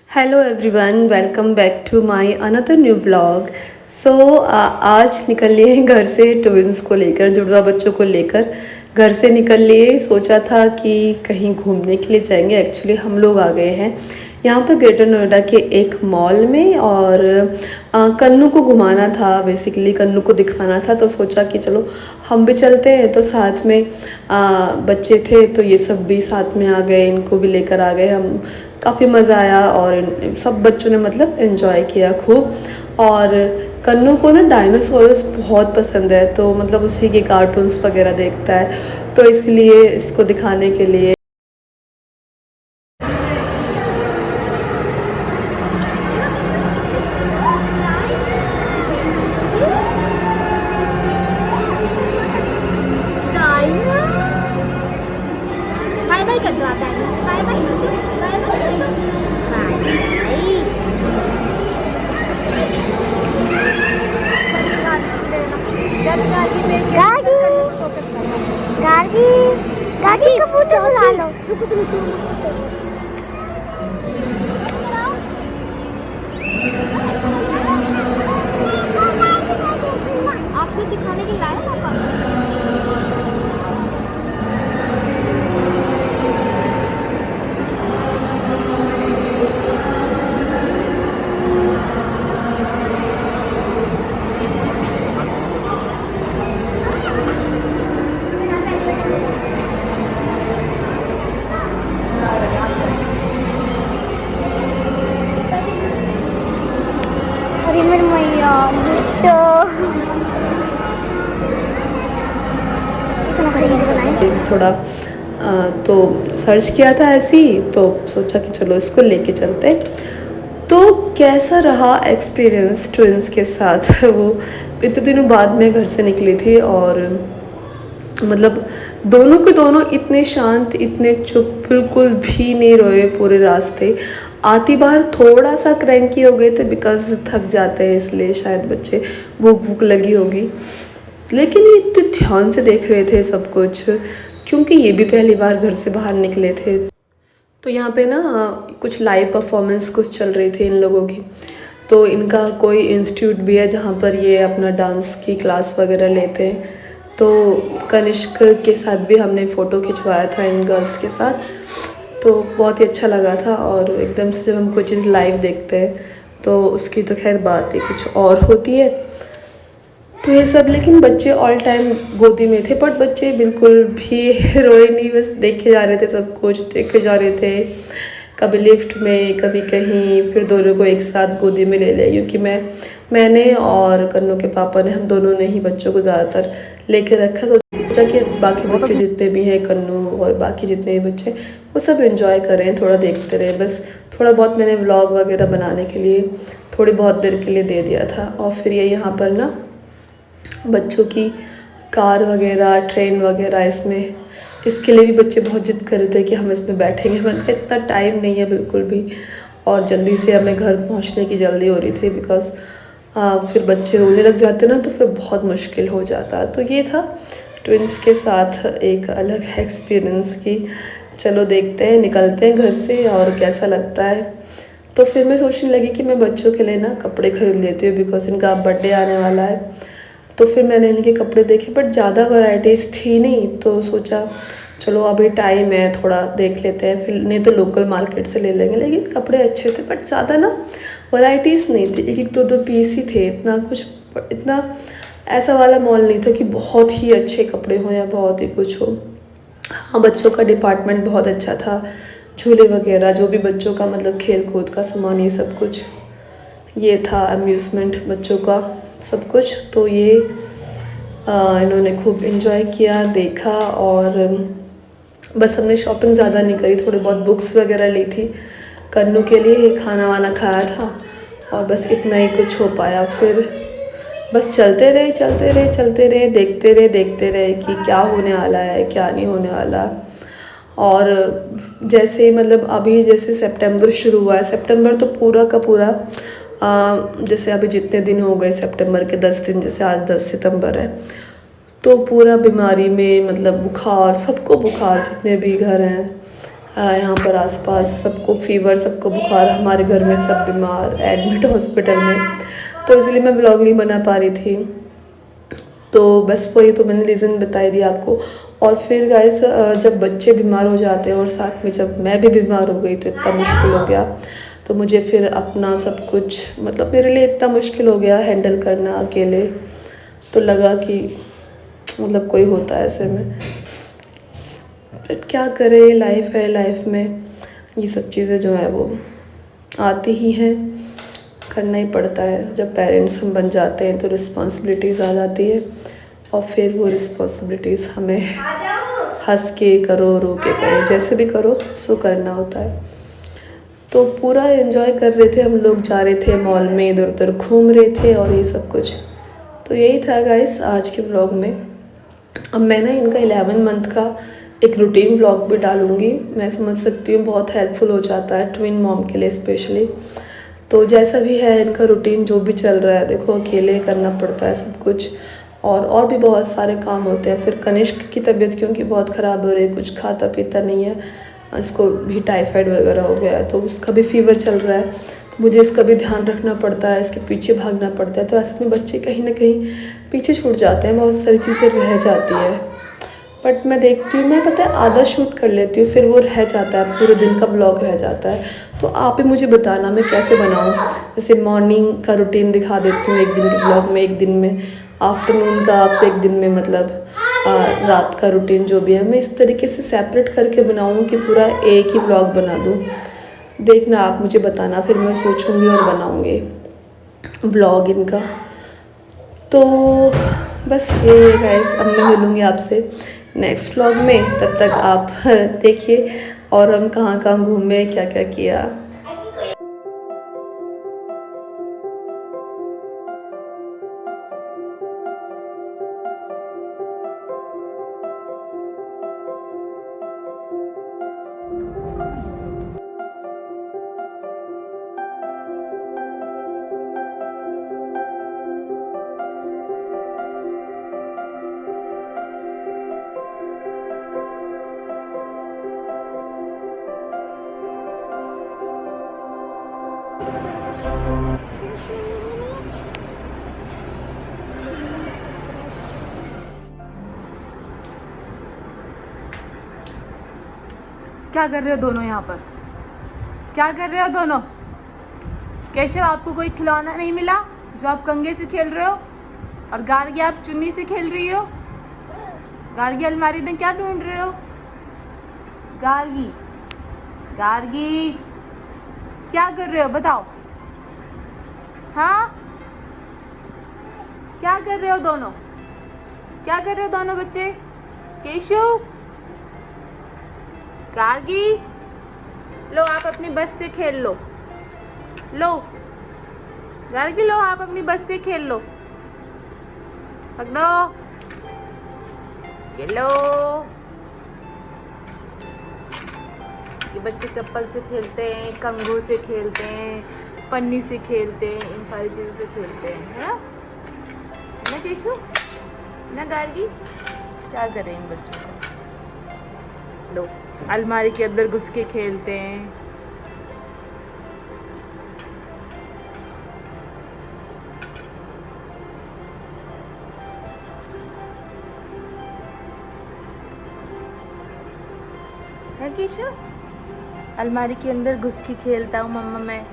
Hello everyone, welcome back to my another new vlog. So आज निकल लिए हैं घर से ट्विंस को लेकर, जुड़वा बच्चों को लेकर घर से निकल लिए। सोचा था कि कहीं घूमने के लिए जाएंगे। एक्चुअली हम लोग आ गए हैं यहाँ पर ग्रेटर नोएडा के एक मॉल में, और कन्नू को घुमाना था, बेसिकली कन्नू को दिखवाना था। तो सोचा कि चलो हम भी चलते हैं। तो साथ में बच्चे थे तो ये सब भी साथ में आ गए, इनको भी लेकर आ गए हम। काफ़ी मज़ा आया और सब बच्चों ने मतलब एंजॉय किया खूब। और कन्नू को ना डायनासोरस बहुत पसंद है, तो मतलब उसी के कार्टून्स वगैरह देखता है, तो इसलिए इसको दिखाने के लिए बाय बाय कर दो आप बाय बाय कर दो बाय बाय गाड़ी गाड़ी कबूतर बुला लो। आपको दिखाने के लिए लाया पापा। अरे मेरे मैया थोड़ा तो सर्च किया था ऐसे ही, तो सोचा कि चलो इसको लेके चलते। तो कैसा रहा एक्सपीरियंस ट्विंस के साथ वो इतने दिनों बाद में घर से निकली थी, और मतलब दोनों के दोनों इतने शांत, इतने चुप, बिल्कुल भी नहीं रोए पूरे रास्ते। आती बार थोड़ा सा क्रैंकी हो गए थे, बिकॉज थक जाते हैं इसलिए शायद बच्चे, भूख भूख लगी होगी। लेकिन ये इतने ध्यान से देख रहे थे सब कुछ, क्योंकि ये भी पहली बार घर से बाहर निकले थे। तो यहाँ पे ना कुछ लाइव परफॉर्मेंस कुछ चल रही थी इन लोगों की। तो इनका कोई इंस्टीट्यूट भी है जहाँ पर ये अपना डांस की क्लास वगैरह लेते हैं। तो कनिष्क के साथ भी हमने फ़ोटो खिंचवाया था इन गर्ल्स के साथ, तो बहुत ही अच्छा लगा था। और एकदम से जब हम कोई चीज़ लाइव देखते हैं तो उसकी तो खैर बात ही कुछ और होती है। तो ये सब, लेकिन बच्चे ऑल टाइम गोदी में थे, बट बच्चे बिल्कुल भी रोए नहीं, बस देखे जा रहे थे, सब कुछ देखे जा रहे थे। कभी लिफ्ट में, कभी कहीं, फिर दोनों को एक साथ गोदी में ले लिया, क्योंकि मैंने और कन्नू के पापा ने, हम दोनों ने ही बच्चों को ज़्यादातर लेके रखा। सोचा कि बाकी बच्चे जितने भी हैं, कन्नू और बाकी जितने भी बच्चे, वो सब एंजॉय कर रहे हैं, थोड़ा देखते रहे। बस थोड़ा बहुत मैंने व्लॉग वगैरह बनाने के लिए थोड़ी बहुत देर के लिए दे दिया था। और फिर ये यहाँ पर ना बच्चों की कार वगैरह, ट्रेन वगैरह, इसके लिए भी बच्चे बहुत जिद कर रहे थे कि हम इसमें बैठेंगे। मतलब इतना टाइम नहीं है बिल्कुल भी, और जल्दी से हमें घर पहुंचने की जल्दी हो रही थी, बिकॉज़ फिर बच्चे रोने लग जाते ना, तो फिर बहुत मुश्किल हो जाता। तो ये था ट्विंस के साथ एक अलग एक्सपीरियंस की चलो देखते हैं, निकलते हैं घर से और कैसा लगता है। तो फिर मैं सोचने लगी कि मैं बच्चों के लिए ना कपड़े खरीद लेती हूँ, बिकॉज़ इनका बर्थडे आने वाला है। तो फिर मैंने इनके कपड़े देखे, बट ज़्यादा वैरायटीज़ थी नहीं, तो सोचा चलो अभी टाइम है, थोड़ा देख लेते हैं, फिर नहीं तो लोकल मार्केट से ले लेंगे। लेकिन कपड़े अच्छे थे, बट ज़्यादा ना वैरायटीज़ नहीं थी, एक एक दो दो पीस ही थे। इतना ऐसा वाला मॉल नहीं था कि बहुत ही अच्छे कपड़े हों या बहुत ही कुछ हो। हाँ, बच्चों का डिपार्टमेंट बहुत अच्छा था, झूले वगैरह, जो भी बच्चों का मतलब खेल कूद का सामान, ये सब कुछ ये था, अम्यूज़मेंट बच्चों का सब कुछ। तो ये इन्होंने खूब इन्जॉय किया, देखा। और बस हमने शॉपिंग ज़्यादा नहीं करी, थोड़ी बहुत बुक्स वगैरह ली थी कन्नू के लिए, खाना वाना खाया था, और बस इतना ही कुछ हो पाया। फिर बस चलते रहे, देखते रहे कि क्या होने वाला है, क्या नहीं होने वाला। और जैसे मतलब अभी जैसे सितंबर शुरू हुआ है, सितंबर तो पूरा का पूरा जैसे अभी जितने दिन हो गए सितंबर के 10 दिन, जैसे आज 10 सितंबर है, तो पूरा बीमारी में मतलब बुखार, सबको बुखार, जितने भी घर हैं यहाँ पर आसपास सबको फीवर, सबको बुखार, हमारे घर में सब बीमार, एडमिट हॉस्पिटल में, तो इसलिए मैं ब्लॉग नहीं बना पा रही थी। तो बस वही तो मैंने रीज़न बताई दिया आपको। और फिर गाइस जब बच्चे बीमार हो जाते हैं और साथ में जब मैं भी बीमार हो गई तो इतना मुश्किल हो गया। तो मुझे फिर अपना सब कुछ मतलब मेरे लिए इतना मुश्किल हो गया हैंडल करना अकेले। तो लगा कि मतलब कोई होता है ऐसे में, बट क्या करें, लाइफ है, लाइफ में ये सब चीज़ें जो है वो आती ही हैं, करना ही पड़ता है। जब पेरेंट्स हम बन जाते हैं तो रिस्पॉन्सिबिलिटीज़ आ जाती है और फिर वो रिस्पॉन्सिबिलिटीज़ हमें हंस के करो, रो के करो, जैसे भी करो सो करना होता है। तो पूरा एंजॉय कर रहे थे हम लोग, जा रहे थे मॉल में, इधर उधर घूम रहे थे और ये सब कुछ। तो यही था गाइस आज के व्लॉग में। अब मैं ना इनका 11 मंथ का एक रूटीन व्लॉग भी डालूँगी। मैं समझ सकती हूँ बहुत हेल्पफुल हो जाता है ट्विन मॉम के लिए स्पेशली। तो जैसा भी है इनका रूटीन जो भी चल रहा है, देखो अकेले करना पड़ता है सब कुछ, और भी बहुत सारे काम होते हैं। फिर कनिष्क की तबीयत क्योंकि बहुत ख़राब हो रही है, कुछ खाता पीता नहीं है, इसको भी टाइफाइड वगैरह हो गया है, तो उसका भी फीवर चल रहा है, तो मुझे इसका भी ध्यान रखना पड़ता है, इसके पीछे भागना पड़ता है। तो ऐसे में बच्चे कहीं ना कहीं पीछे छूट जाते हैं, बहुत सारी चीज़ें रह जाती है। बट मैं देखती हूँ, मैं पता है आधा शूट कर लेती हूँ, फिर वो रह जाता है, पूरे दिन का ब्लॉग रह जाता है। तो आप ही मुझे बताना मैं कैसे बनाऊँ। जैसे मॉर्निंग का रूटीन दिखा देती हूँ एक दिन के ब्लॉग में, एक दिन में आफ्टरनून का, फिर एक दिन में मतलब रात का रूटीन जो भी है, मैं इस तरीके से सेपरेट करके बनाऊँ कि पूरा एक ही ब्लॉग बना दूँ। देखना आप मुझे बताना, फिर मैं सोचूँगी और बनाऊँगी ब्लॉग इनका। तो बस ये गाइस, अब मैं मिलूँगी आपसे नेक्स्ट व्लॉग में। तब तक आप देखिए और हम कहाँ कहाँ घूमे, क्या क्या किया। क्या कर रहे हो दोनों यहाँ पर? क्या कर रहे हो दोनों? केशव, आपको कोई खिलौना नहीं मिला जो आप कंघे से खेल रहे हो? और गार्गी, आप चुन्नी से खेल रही हो? गार्गी, अलमारी में क्या ढूंढ रहे हो? गार्गी, गार्गी, क्या कर रहे हो बताओ? हाँ, क्या कर रहे हो दोनों? क्या कर रहे हो दोनों बच्चे? केशव, गार्गी, लो आप अपनी बस से खेल लो। लो गार्गी, लो आप अपनी बस से खेल लो। पकड़ो, ये लो। ये बच्चे चप्पल से खेलते हैं, कंघों से खेलते हैं, पन्नी से खेलते हैं, इन सारी चीजों से खेलते हैं, है ना केशु, ना गार्गी? क्या करें इन बच्चों को? लो, अलमारी के अंदर घुस के खेलते हैं। है केशव? अलमारी के अंदर घुस के खेलता हूँ मम्मा मैं।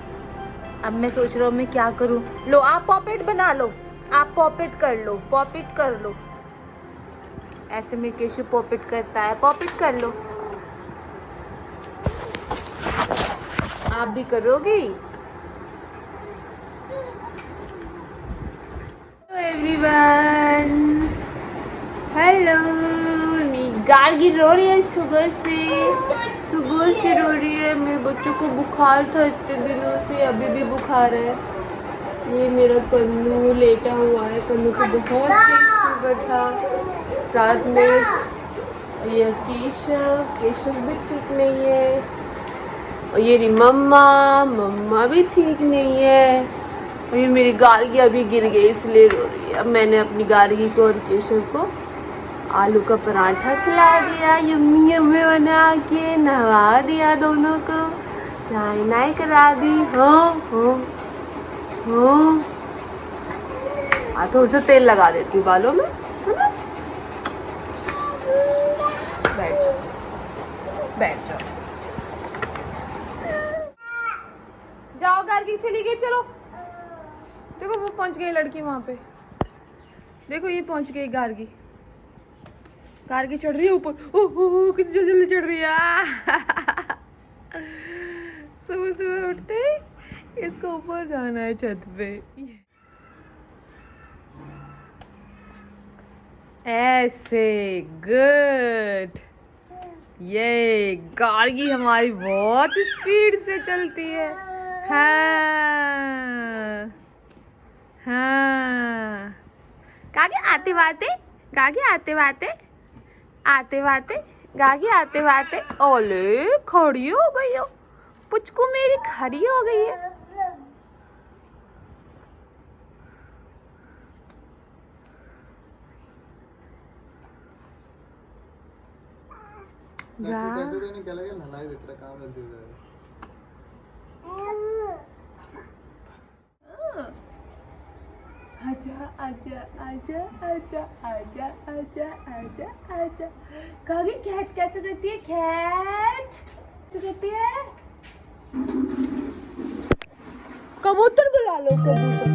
अब मैं सोच रहा हूँ मैं क्या करूँ। लो आप पॉपेट बना लो, आप पॉपेट कर लो, पॉपेट कर लो। ऐसे में केशव पॉपेट करता है, पॉपेट कर लो। आप भी करोगी? Everyone, hello. गार्गी रो रही है सुबह से रो रही है। मेरे बच्चों को बुखार था इतने दिनों से, अभी भी बुखार है। ये मेरा कन्नू लेटा हुआ है, कन्नू को बहुत तेज फीवर था रात में। ये केशव भी ठीक नहीं है, और ये रही मम्मा भी ठीक नहीं है, और ये मेरी गार्गी अभी गिर गई इसलिए रो रही है। अब मैंने अपनी गार्गी को और केशव को आलू का पराठा खिला दिया यम्मी यम्मी बना के, नहवा दिया दोनों को, नहाई नहाई करा दी। हाँ थोड़ा सा तेल लगा देती हूँ बालों में, है ना। बैठ जाओ बैठ जाओ। जाओ गार्गी चली गई, चलो। देखो वो पहुंच गई लड़की वहां पे, देखो ये पहुंच गई गार्गी। गार्गी चढ़ रही है ऊपर, ओह कितनी जल्दी चढ़ रही है। सुबह सुबह उठते ही इसको ऊपर जाना है छत पे। ऐसे गुड। ये गार्गी हमारी बहुत स्पीड से चलती है। हाँ गागी आते बाते, गागी आते बाते, आते बाते, गागी आते बाते। ओले खड़ी हो गई हो, पुचकू मेरी खड़ी हो गई है। आजा आजा आजा आजा आजा आजा आजा आजा। गागी कैट कैसे करती है? कैट कैसे करती है? कबूतर बुला लो, कबूतर।